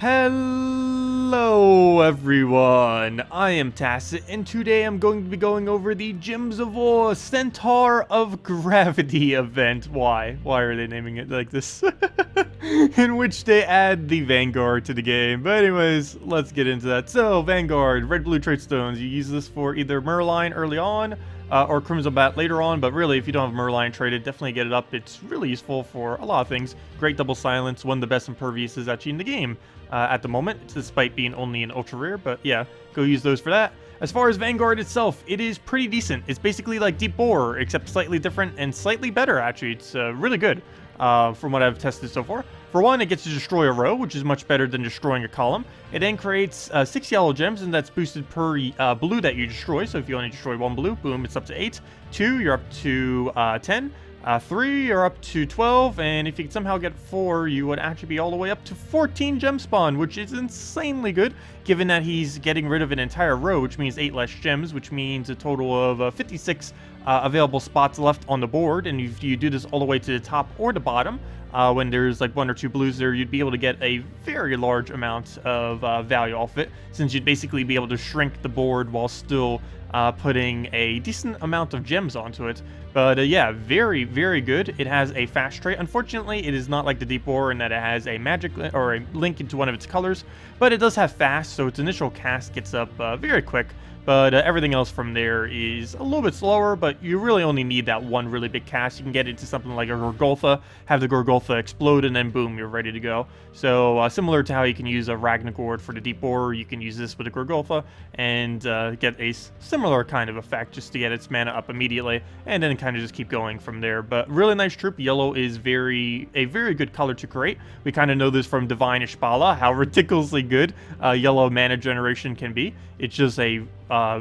Hello everyone, I am Tacet, and today I'm going to be going over the Gems of War Centaur of Gravity event. Why are they naming it like this? In which they add the Vanguard to the game. But anyways, let's get into that. So, Vanguard, red-blue trait stones. You use this for either Merline early on, or Crimson Bat later on, but really, if you don't have Merline traded, definitely get it up. It's really useful for a lot of things. Great double silence, one of the best imperviouses actually in the game at the moment, despite being only an ultra rare, but yeah, go use those for that. As far as Vanguard itself, it is pretty decent. It's basically like Deep Borer, except slightly different and slightly better, actually. It's really good from what I've tested so far. For one, it gets to destroy a row, which is much better than destroying a column. It then creates 6 yellow gems, and that's boosted per blue that you destroy. So if you only destroy 1 blue, boom, it's up to 8. 2, you're up to 10. 3, you're up to 12, and if you could somehow get 4, you would actually be all the way up to 14 gem spawn, which is insanely good, given that he's getting rid of an entire row, which means 8 less gems, which means a total of 56 available spots left on the board. And if you do this all the way to the top or the bottom, when there's like 1 or 2 blues there, you'd be able to get a very large amount of value off it, since you'd basically be able to shrink the board while still putting a decent amount of gems onto it. But yeah, very good. It has a fast trait. Unfortunately, it is not like the Deep War in that it has a magic or a link into one of its colors, but it does have fast, so its initial cast gets up very quick. But everything else from there is a little bit slower, but you really only need that one really big cast. You can get into something like a Gorgoltha, have the Gorgoltha explode, and then boom, you're ready to go. So similar to how you can use a Vanguard for the Deep Borer, you can use this with a Gorgoltha and get a similar kind of effect just to get its mana up immediately, and then kind of just keep going from there. But really nice troop. Yellow is a very good color to create. We kind of know this from Divine Ishbala, how ridiculously good yellow mana generation can be. It's just a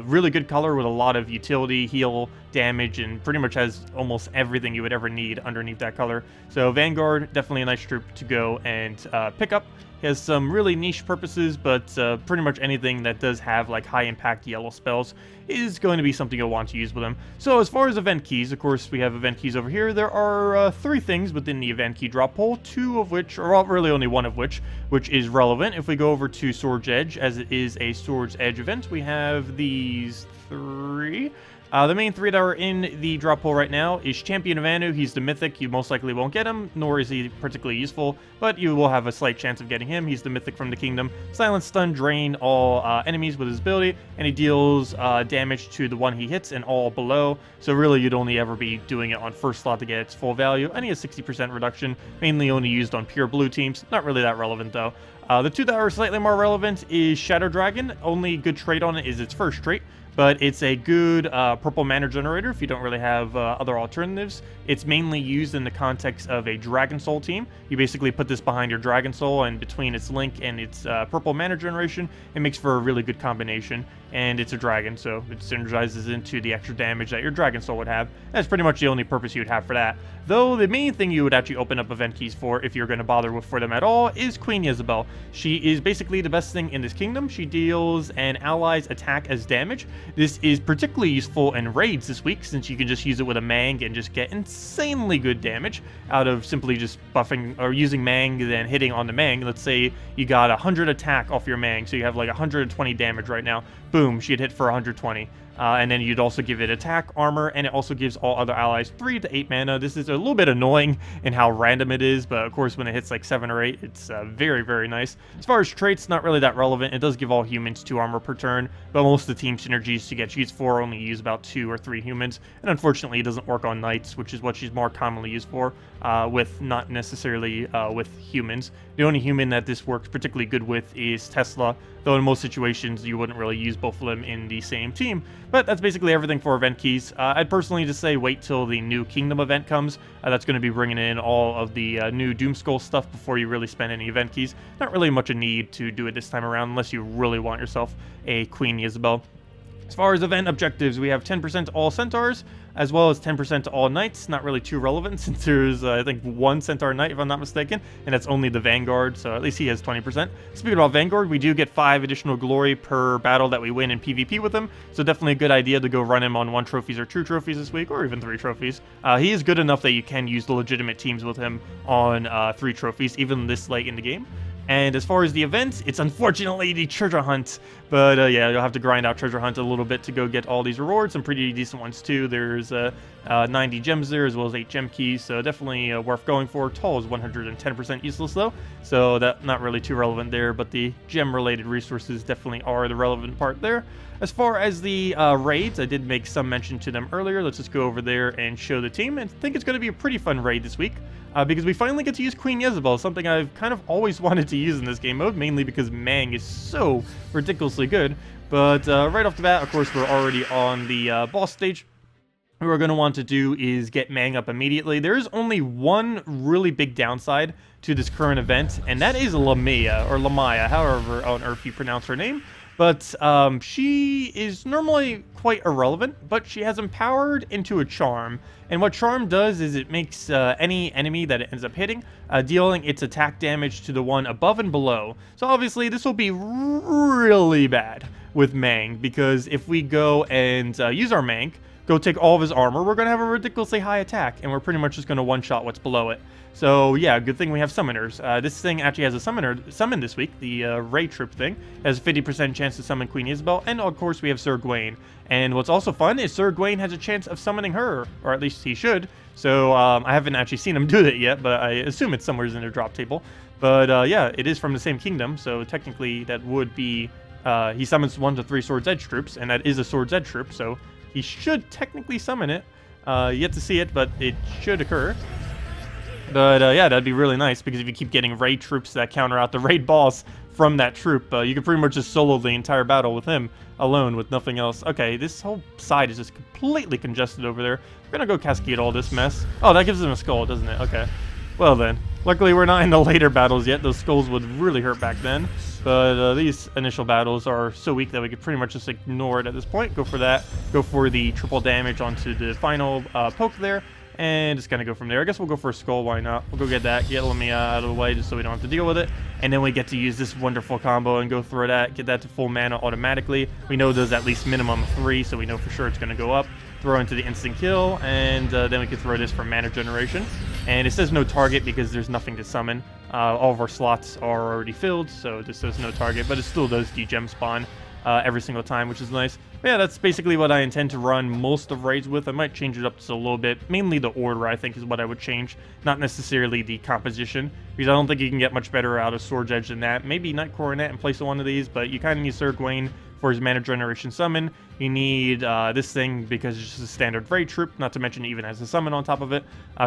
really good color with a lot of utility, heal, damage, and pretty much has almost everything you would ever need underneath that color. So Vanguard, definitely a nice troop to go and pick up. He has some really niche purposes, but pretty much anything that does have like high impact yellow spells is going to be something you'll want to use with him. So as far as event keys, of course, we have event keys over here. There are 3 things within the event key drop pool, 2 of which, or really only 1 of which is relevant. If we go over to Sword's Edge, as it is a Sword's Edge event, we have these 3. The main 3 that are in the drop pool right now is Champion of Anu. He's the mythic. You most likely won't get him, nor is he particularly useful, but you will have a slight chance of getting him. He's the mythic from the kingdom. Silence, stun, drain all enemies with his ability, and he deals damage to the one he hits and all below. So really, you'd only ever be doing it on first slot to get its full value. And he has 60% reduction, mainly only used on pure blue teams. Not really that relevant, though. The 2 that are slightly more relevant is Shadow Dragon. Only good trait on it is its first trait, but it's a good purple mana generator if you don't really have other alternatives. It's mainly used in the context of a Dragon Soul team. You basically put this behind your Dragon Soul, and between its link and its purple mana generation, it makes for a really good combination. And it's a dragon, so it synergizes into the extra damage that your Dragon Soul would have. That's pretty much the only purpose you would have for that. Though the main thing you would actually open up event keys for, if you're going to bother for them at all, is Queen Isabel. She is basically the best thing in this kingdom. She deals an ally's attack as damage. This is particularly useful in raids this week, since you can just use it with a Mang and just get insanely good damage out of simply just buffing or using Mang, then hitting on the Mang. Let's say you got 100 attack off your Mang, so you have like 120 damage right now. Boom, she'd hit for 120. And then you'd also give it attack, armor, and it also gives all other allies 3 to 8 mana. This is a little bit annoying in how random it is, but of course when it hits like 7 or 8, it's very nice. As far as traits, not really that relevant. It does give all humans 2 armor per turn, but most of the team synergies to get she's 4 only use about 2 or 3 humans, and unfortunately it doesn't work on knights, which is what she's more commonly used for, with not necessarily with humans. The only human that this works particularly good with is Tesla, though in most situations you wouldn't really use both of them in the same team. But that's basically everything for event keys. I'd personally just say wait till the new Kingdom event comes. That's going to be bringing in all of the new Doomskull stuff before you really spend any event keys. Not really much a need to do it this time around unless you really want yourself a Queen Isabel. As far as event objectives, we have 10% to all Centaurs, as well as 10% to all Knights. Not really too relevant, since there's, I think, 1 Centaur Knight, if I'm not mistaken, and that's only the Vanguard, so at least he has 20%. Speaking about Vanguard, we do get 5 additional glory per battle that we win in PvP with him, so definitely a good idea to go run him on 1 trophies or 2 trophies this week, or even 3 trophies. He is good enough that you can use the legitimate teams with him on 3 trophies, even this late in the game. And as far as the event, it's unfortunately the treasure hunt. But yeah, you'll have to grind out treasure hunt a little bit to go get all these rewards. Some pretty decent ones too. There's 90 gems there, as well as 8 gem keys. So definitely worth going for. Toll is 110% useless though. So that's not really too relevant there. But the gem related resources definitely are the relevant part there. As far as the raids, I did make some mention to them earlier. Let's just go over there and show the team. And I think it's going to be a pretty fun raid this week. Because we finally get to use Queen Jezebel, something I've kind of always wanted to use in this game mode, mainly because Mang is so ridiculously good. But right off the bat, of course, we're already on the boss stage. What we're going to want to do is get Mang up immediately. There is only one really big downside to this current event, and that is Lamia, or Lamaya, however on earth you pronounce her name. But she is normally quite irrelevant, but she has empowered into a charm. And what charm does is it makes any enemy that it ends up hitting dealing its attack damage to the one above and below. So obviously this will be really bad with Mang, because if we go and use our Mang, go take all of his armor, we're going to have a ridiculously high attack, and we're pretty much just going to one-shot what's below it. So yeah, good thing we have summoners. This thing actually has a summon this week. The Ray Troop thing has a 50% chance to summon Queen Isabel, and of course we have Sir Gawain. And what's also fun is Sir Gawain has a chance of summoning her, or at least he should. So I haven't actually seen him do that yet, but I assume it's somewhere in their drop table. But yeah, it is from the same kingdom, so technically that would be he summons 1 to 3 Sword's Edge troops, and that is a Sword's Edge troop, so he should technically summon it. Yet to see it, but it should occur. But yeah, that'd be really nice, because if you keep getting raid troops that counter out the raid boss from that troop, you can pretty much just solo the entire battle with him alone with nothing else. Okay, this whole side is just completely congested over there. We're gonna go cascade all this mess. Oh, that gives him a skull, doesn't it? Okay. Well then. Luckily, we're not in the later battles yet. Those skulls would really hurt back then. But these initial battles are so weak that we could pretty much just ignore it at this point. Go for that. Go for the triple damage onto the final poke there. And just kind of go from there. I guess we'll go for a skull, why not? We'll go get that, get Lamia out of the way just so we don't have to deal with it. And then we get to use this wonderful combo and go through that, get that to full mana automatically. We know there's at least minimum 3, so we know for sure it's going to go up. Throw into the instant kill, and then we can throw this for mana generation. And it says no target because there's nothing to summon. All of our slots are already filled, so this says no target, but it still does de-gem spawn every single time, which is nice. But yeah, that's basically what I intend to run most of raids with. I might change it up just a little bit. Mainly the order, I think, is what I would change, not necessarily the composition, because I don't think you can get much better out of Sword's Edge than that. Maybe Night Coronet in place of one of these, but you kind of need Sir Gawain for his mana generation summon. You need this thing because it's just a standard raid troop, not to mention it even has a summon on top of it.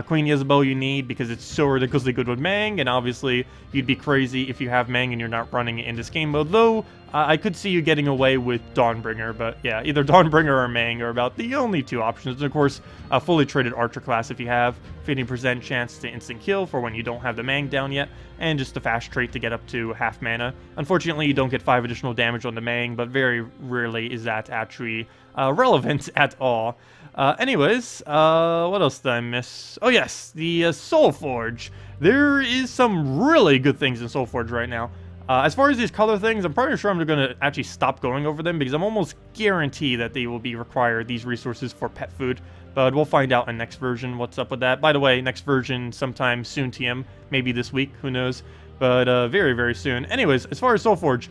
Queen Jezebel you need because it's so ridiculously good with Mang, and obviously you'd be crazy if you have Mang and you're not running it in this game mode, though I could see you getting away with Dawnbringer, but yeah, either Dawnbringer or Mang are about the only 2 options. And of course, a fully traded Archer class if you have, 50% chance to instant kill for when you don't have the Mang down yet, and just a fast trait to get up to half mana. Unfortunately, you don't get 5 additional damage on the Mang, but very rarely is that actually relevant at all. Anyways, what else did I miss? Oh yes, the Soulforge. There is some really good things in Soulforge right now. As far as these color things, I'm pretty sure I'm going to actually stop going over them because I'm almost guaranteed that they will be required, these resources, for pet food. But we'll find out in next version what's up with that. By the way, next version sometime soon, TM. Maybe this week, who knows. But very, very soon. Anyways, as far as Soulforge,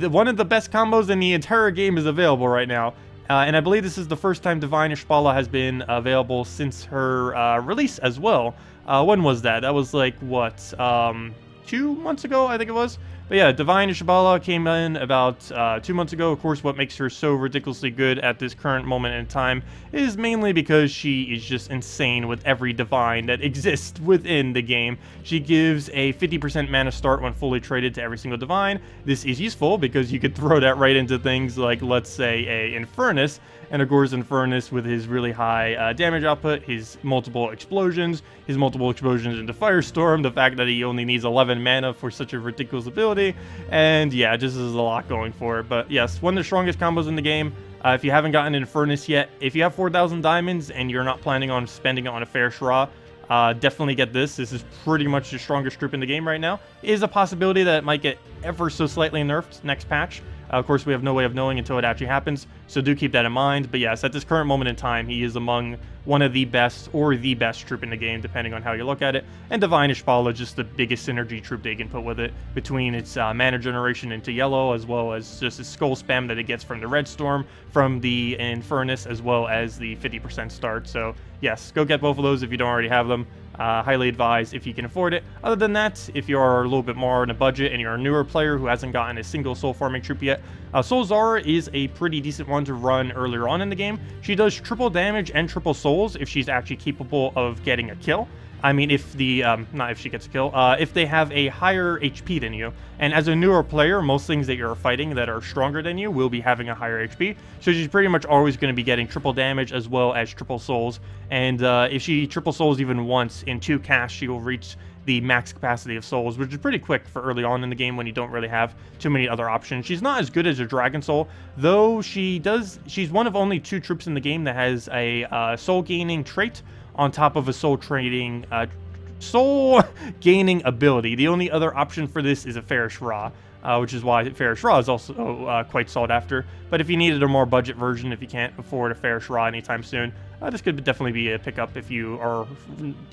one of the best combos in the entire game is available right now. And I believe this is the first time Divine Ishbala has been available since her release as well. When was that? That was like, what, 2 months ago, I think it was? But yeah, Divine Ishbala came in about 2 months ago. Of course, what makes her so ridiculously good at this current moment in time is mainly because she is just insane with every Divine that exists within the game. She gives a 50% mana start when fully traded to every single Divine. This is useful because you could throw that right into things like, let's say, a Infernus. And of course, Infernus with his really high damage output, his multiple explosions into Firestorm, the fact that he only needs 11 mana for such a ridiculous ability, and yeah, just is a lot going for it. But yes, one of the strongest combos in the game. If you haven't gotten Infernus yet, if you have 4,000 diamonds and you're not planning on spending it on a fair Shra, definitely get this. This is pretty much the strongest troop in the game right now. It is a possibility that it might get ever so slightly nerfed next patch. Of course, we have no way of knowing until it actually happens, so do keep that in mind. But yes, at this current moment in time, he is among one of the best or the best troop in the game, depending on how you look at it. And Divine Ishpala is just the biggest synergy troop they can put with it, between its mana generation into yellow, as well as just its skull spam that it gets from the Red Storm, from the Infernus, as well as the 50% start. So yes, go get both of those if you don't already have them. Highly advised if you can afford it. Other than that, if you are a little bit more on a budget and you're a newer player who hasn't gotten a single soul farming troop yet, Soulzara is a pretty decent one to run earlier on in the game. She does triple damage and triple souls if she's actually capable of getting a kill. I mean, if the, not if she gets a kill, if they have a higher HP than you. And as a newer player, most things that you're fighting that are stronger than you will be having a higher HP. So she's pretty much always going to be getting triple damage as well as triple souls. And if she triple souls even once in 2 casts, she will reach the max capacity of souls, which is pretty quick for early on in the game when you don't really have too many other options. She's not as good as a Dragon Soul, though she's one of only 2 troops in the game that has a soul gaining trait on top of a soul gaining ability. The only other option for this is a Farish Ra, which is why Farish Ra is also quite sought after. But if you needed a more budget version, if you can't afford a Farish Ra anytime soon, this could definitely be a pickup if you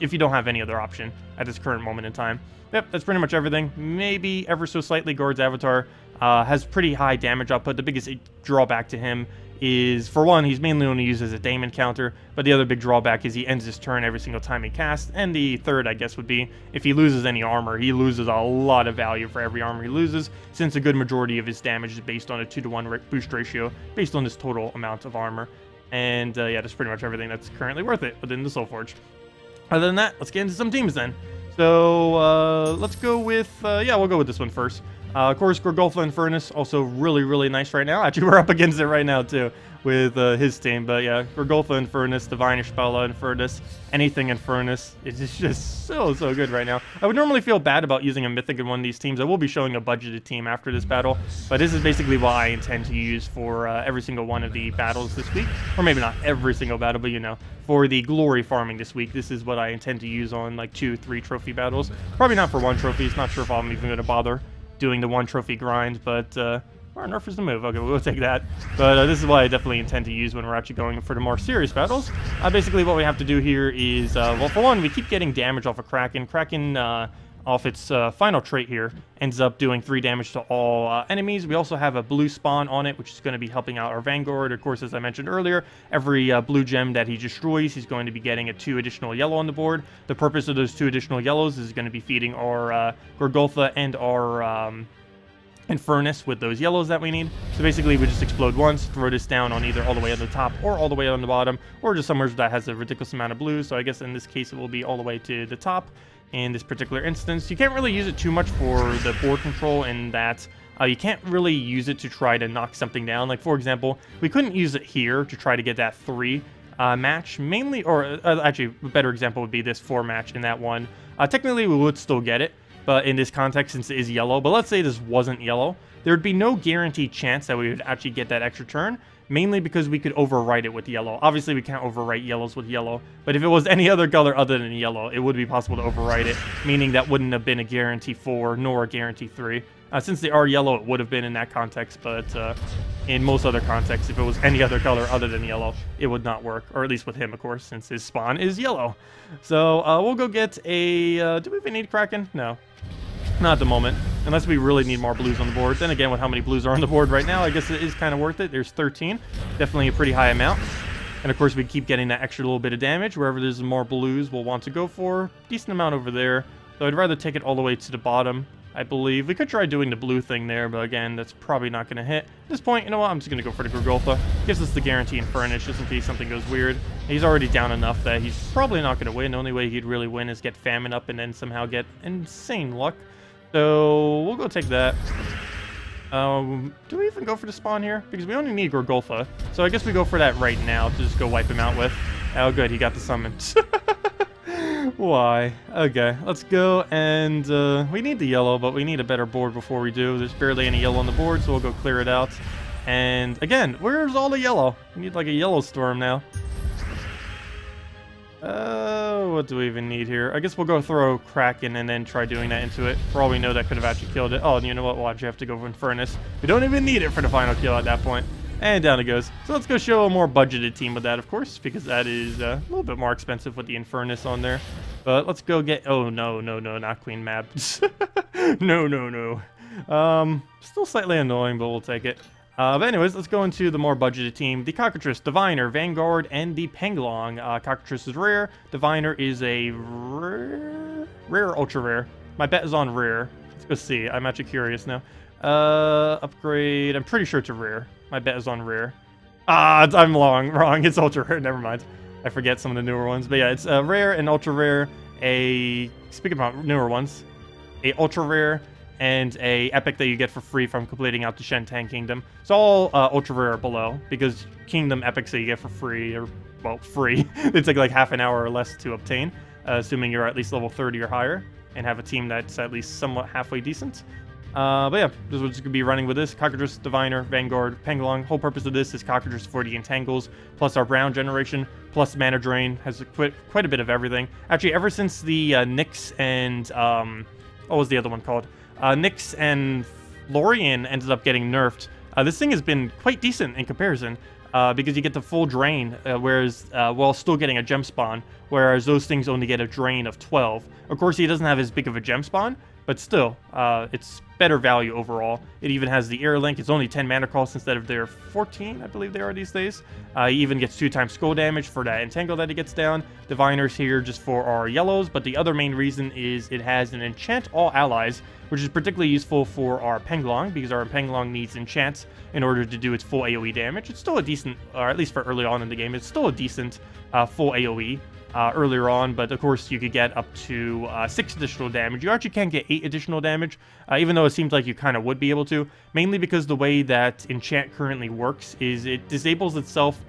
don't have any other option at this current moment in time. Yep, that's pretty much everything. Maybe ever so slightly, Gord's avatar has pretty high damage output. The biggest drawback to him is, for one, he's mainly only used as a daemon counter, but the other big drawback is he ends his turn every single time he casts, and the third, I guess, would be if he loses any armor, he loses a lot of value for every armor he loses, since a good majority of his damage is based on a 2-to-1 boost ratio, based on his total amount of armor. And yeah, that's pretty much everything that's currently worth it within the Soulforge. Other than that, let's get into some teams then. So let's go with, yeah, we'll go with this one first. Of course, Gorgolfa Infernus, also really nice right now. Actually, we're up against it right now, too, with his team. But yeah, Gorgolfa Infernus, Divine Ishpala Infernus, anything Infernus. It's just so good right now. I would normally feel bad about using a Mythic in one of these teams. I will be showing a budgeted team after this battle, but this is basically what I intend to use for every single one of the battles this week. Or maybe not every single battle, but you know, for the glory farming this week, this is what I intend to use on like 2-3 trophy battles. Probably not for 1 trophy. Not sure if I'm even going to bother doing the 1 trophy grind, but our nerf is the move. Okay, we'll take that. But this is what I definitely intend to use when we're actually going for the more serious battles. Basically, what we have to do here is, well, for one, we keep getting damage off of Kraken. Kraken, off its final trait here, ends up doing 3 damage to all enemies. We also have a blue spawn on it, which is going to be helping out our Vanguard. Of course, as I mentioned earlier, every blue gem that he destroys, he's going to be getting a 2 additional yellow on the board. The purpose of those 2 additional yellows is going to be feeding our Gorgolfa and our Infernus with those yellows that we need. So basically, we just explode once, throw this down on either all the way on the top or all the way on the bottom, or just somewhere that has a ridiculous amount of blue. So I guess in this case, it will be all the way to the top. In this particular instance, you can't really use it too much for the board control in that you can't really use it to try to knock something down. Like, for example, we couldn't use it here to try to get that 3 match, mainly, or actually, a better example would be this 4 match in that one. Technically, we would still get it, but in this context, since it is yellow, but let's say this wasn't yellow, there would be no guaranteed chance that we would actually get that extra turn, mainly because we could overwrite it with yellow. Obviously, we can't overwrite yellows with yellow, but if it was any other color other than yellow, it would be possible to overwrite it, meaning that wouldn't have been a guarantee 4 nor a guarantee 3. Since they are yellow, it would have been in that context, but in most other contexts, if it was any other color other than yellow, it would not work, or at least with him, of course, since his spawn is yellow. So we'll go get a... do we even need Kraken? No. Not at the moment, unless we really need more blues on the board. Then again, with how many blues are on the board right now, I guess it is kind of worth it. There's 13, definitely a pretty high amount. And of course, we keep getting that extra little bit of damage. Wherever there's more blues, we'll want to go for. Decent amount over there, though I'd rather take it all the way to the bottom, I believe. We could try doing the blue thing there, but again, that's probably not going to hit. At this point, you know what? I'm just going to go for the Gorgolfa. Gives us the guarantee Infernus, just in case something goes weird. He's already down enough that he's probably not going to win. The only way he'd really win is get Famine up and then somehow get insane luck. So we'll go take that. Do we even go for the spawn here? Because we only need Gorgolfa. So I guess we go for that right now to just go wipe him out with. Oh, good. He got the summon. Why? Okay, let's go. And we need the yellow, but we need a better board before we do. There's barely any yellow on the board, so we'll go clear it out. And again, where's all the yellow? We need like a yellow storm now. what do we even need here? I guess we'll go throw Kraken and then try doing that into it. For all we know, that could have actually killed it. Oh, and you know what? We'll actually have to go for Infernus. We don't even need it for the final kill at that point. And down it goes. So let's go show a more budgeted team with that, of course, because that is a little bit more expensive with the Infernus on there. But let's go get... Oh, no, not Queen Mab. No. Still slightly annoying, but we'll take it. But anyways, let's go into the more budgeted team. The Cockatrice, Diviner, Vanguard, and the Penglong. Cockatrice is rare. Diviner is a rare, ultra rare. My bet is on rare. Let's go see. I'm actually curious now. Upgrade. I'm pretty sure it's a rare. My bet is on rare. I'm wrong. It's ultra rare. Never mind. I forget some of the newer ones. But yeah, it's a rare and ultra rare. Speaking about newer ones, a ultra rare and a epic that you get for free from completing out the Shentan Kingdom. It's all ultra rare below, because Kingdom epics that you get for free, or, well, free. They take like half an hour or less to obtain, assuming you're at least level 30 or higher, and have a team that's at least somewhat halfway decent. But yeah, this is what's going to be running with this. Cockatrice, Diviner, Vanguard, Penglong. Whole purpose of this is Cockatrice for the Entangles, plus our Brown generation, plus Mana Drain. Has quite a bit of everything. Actually, ever since the Nyx and... what was the other one called? Nyx and Lorien ended up getting nerfed. This thing has been quite decent in comparison, because you get the full drain, whereas while still getting a gem spawn, whereas those things only get a drain of 12. Of course, he doesn't have as big of a gem spawn, but still, it's better value overall. It even has the air link. It's only 10 mana cost instead of their 14, I believe they are these days. He even gets 2x skull damage for that entangle that he gets down. Diviner's here just for our yellows, but the other main reason is it has an enchant all allies, which is particularly useful for our Penglong, because our Penglong needs enchants in order to do its full AoE damage. It's still a decent, or at least for early on in the game, it's still a decent full AoE. Earlier on, but of course you could get up to 6 additional damage. You actually can't get 8 additional damage, even though it seems like you kind of would be able to, mainly because the way that enchant currently works is it disables itself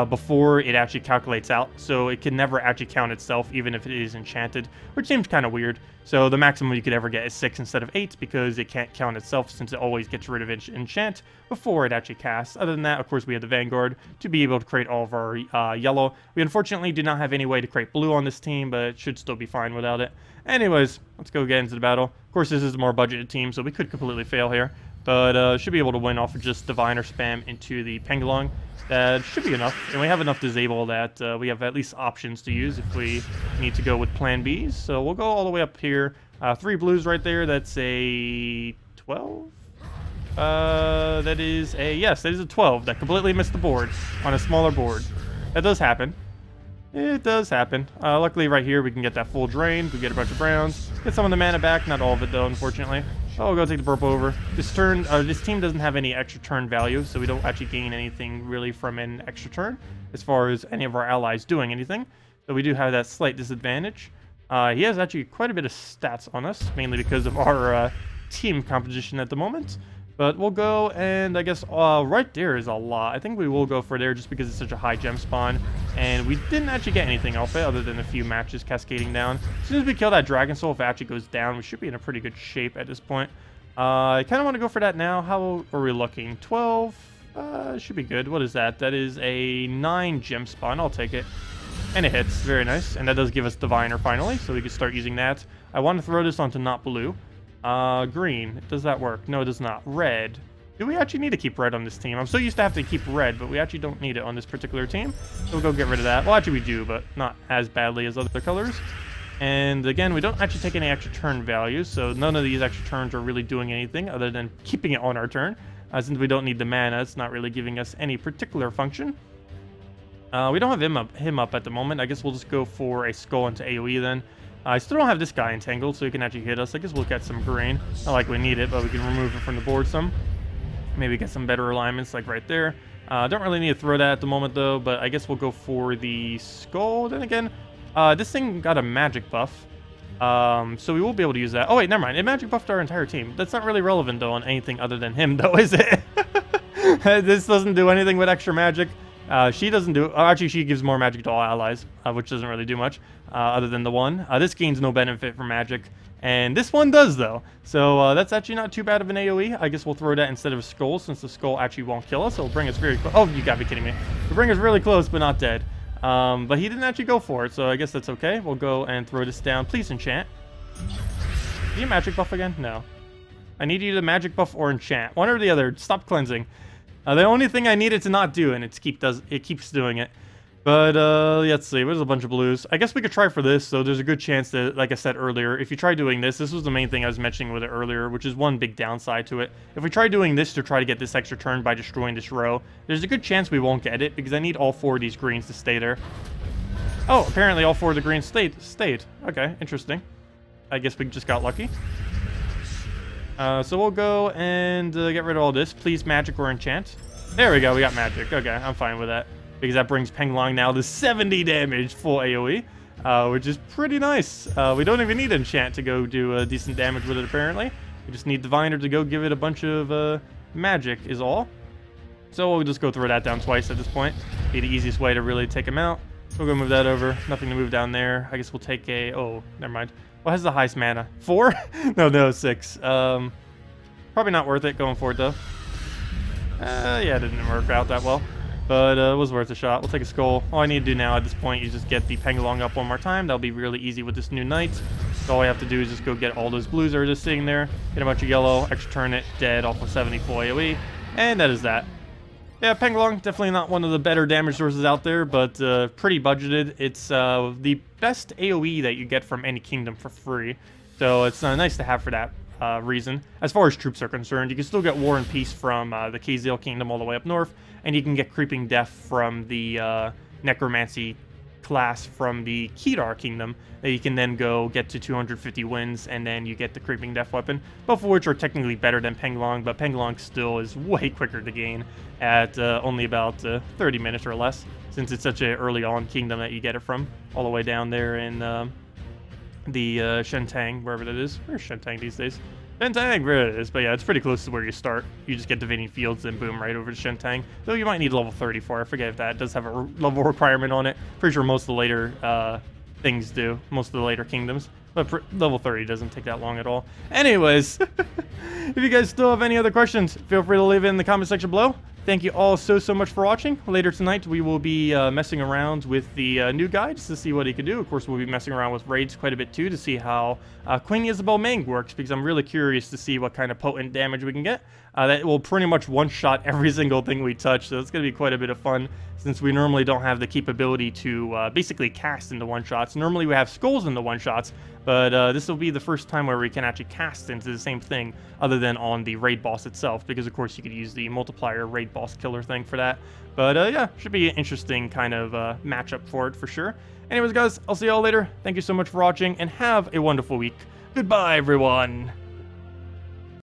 before it actually calculates out, so it can never actually count itself even if it is enchanted, which seems kind of weird. So the maximum you could ever get is 6 instead of 8, because it can't count itself since it always gets rid of enchant before it actually casts. Other than that, of course, we have the Vanguard to be able to create all of our yellow. We unfortunately do not have any way to create blue on this team, but it should still be fine without it. Anyways, let's go get into the battle. Of course, this is a more budgeted team, so we could completely fail here, but should be able to win off of just Diviner spam into the Penglong. That should be enough, and we have enough disable that we have at least options to use if we need to go with plan Bs. So we'll go all the way up here. 3 blues right there. That's a 12? That is a 12. That completely missed the board on a smaller board. That does happen. It does happen. Luckily right here we can get that full drain. We get a bunch of browns. Get some of the mana back. Not all of it though, unfortunately. Oh, we'll go take the purple over. This team doesn't have any extra turn value, so we don't actually gain anything really from an extra turn as far as any of our allies doing anything. So we do have that slight disadvantage. He has actually quite a bit of stats on us, mainly because of our team composition at the moment. But we'll go, and I guess right there is a lot. I think we will go for there just because it's such a high gem spawn. And we didn't actually get anything off it other than a few matches cascading down. As soon as we kill that Dragon Soul, if it actually goes down, we should be in a pretty good shape at this point. I kind of want to go for that now. How are we looking? 12? Should be good. What is that? That is a 9 gem spawn. I'll take it. And it hits. Very nice. And that does give us Diviner finally, so we can start using that. I want to throw this onto not blue. Green. Does that work? No, it does not. Red. Do we actually need to keep red on this team? I'm so used to having to keep red, but we actually don't need it on this particular team. So we'll go get rid of that. Well, actually we do, but not as badly as other colors. And again, we don't actually take any extra turn values, so none of these extra turns are really doing anything other than keeping it on our turn. Since we don't need the mana, it's not really giving us any particular function. We don't have him up at the moment. I guess we'll just go for a skull into AoE then. I still don't have this guy entangled, so he can actually hit us. I guess we'll get some green. Not like we need it, but we can remove it from the board some. Maybe get some better alignments, like right there. Don't really need to throw that at the moment, though, but I guess we'll go for the skull. Then again, this thing got a magic buff, so we will be able to use that. Oh, wait, never mind. It magic buffed our entire team. That's not really relevant, though, on anything other than him, though, is it? This doesn't do anything with extra magic. She doesn't do... actually, she gives more magic to all allies, which doesn't really do much, other than the one. This gains no benefit from magic, and this one does, though. So that's actually not too bad of an AoE. I guess we'll throw that instead of a skull, since the skull actually won't kill us. It'll bring us very close. Oh, you gotta be kidding me. It'll bring us really close, but not dead. But he didn't actually go for it, so I guess that's okay. We'll go and throw this down. Please enchant. Do you magic buff again? No. I need you to magic buff or enchant. One or the other. Stop cleansing. The only thing I needed to not do, and it keeps doing it. But, let's see. There's a bunch of blues. I guess we could try for this, so there's a good chance that, like I said earlier, if you try doing this was the main thing I was mentioning with it earlier, which is one big downside to it. If we try doing this to try to get this extra turn by destroying this row, there's a good chance we won't get it, because I need all 4 of these greens to stay there. Oh, apparently all 4 of the greens stayed. Okay, interesting. I guess we just got lucky. So we'll go and get rid of all this. Please magic or enchant. There we go, we got magic. Okay, I'm fine with that. Because that brings Penglong now to 70 damage full AoE, which is pretty nice. We don't even need enchant to go do decent damage with it, apparently. We just need Diviner to go give it a bunch of magic is all. So we'll just go throw that down twice at this point. Be the easiest way to really take him out. We'll go move that over. Nothing to move down there. I guess we'll take a... Oh, never mind. What has the highest mana? 4? No, 6. Probably not worth it going for it, though. Yeah, it didn't work out that well. But it was worth a shot. We'll take a skull. All I need to do now at this point is just get the Pengalong up one more time. That'll be really easy with this new knight. So all I have to do is just go get all those blues that are just sitting there. Get a bunch of yellow, extra turn it, dead off of 70 full AoE. And that is that. Yeah, Pengalong, definitely not one of the better damage sources out there, but pretty budgeted. It's the best AoE that you get from any kingdom for free. So it's nice to have for that reason. As far as troops are concerned, you can still get War and Peace from the Kazil Kingdom all the way up north, and you can get Creeping Death from the Necromancy class from the Kedar Kingdom, that you can then go get to 250 wins, and then you get the Creeping Death weapon, both of which are technically better than Pengalong, but Pengalong still is way quicker to gain at only about 30 minutes or less, since it's such an early on kingdom that you get it from, all the way down there in the Shentang, wherever that is. Where's Shentang these days? Shentang, where it is. But yeah, it's pretty close to where you start. You just get Divining Fields and boom, right over to Shentang. Though you might need level 34. I forget if that does have a level requirement on it. Pretty sure most of the later things do. Most of the later kingdoms. But level 30 doesn't take that long at all. Anyways, if you guys still have any other questions, feel free to leave it in the comment section below. Thank you all so much for watching. Later tonight, we will be messing around with the new guides to see what he can do. Of course, we'll be messing around with raids quite a bit too to see how Queen Isabel Meng works, because I'm really curious to see what kind of potent damage we can get. That will pretty much one-shot every single thing we touch, so it's going to be quite a bit of fun, since we normally don't have the capability to basically cast into one-shots. Normally we have skulls into one-shots, but this will be the first time where we can actually cast into the same thing, other than on the raid boss itself, because of course you could use the multiplier raid boss killer thing for that. But yeah, should be an interesting kind of matchup for it for sure. Anyways guys, I'll see y'all later. Thank you so much for watching, and have a wonderful week. Goodbye everyone!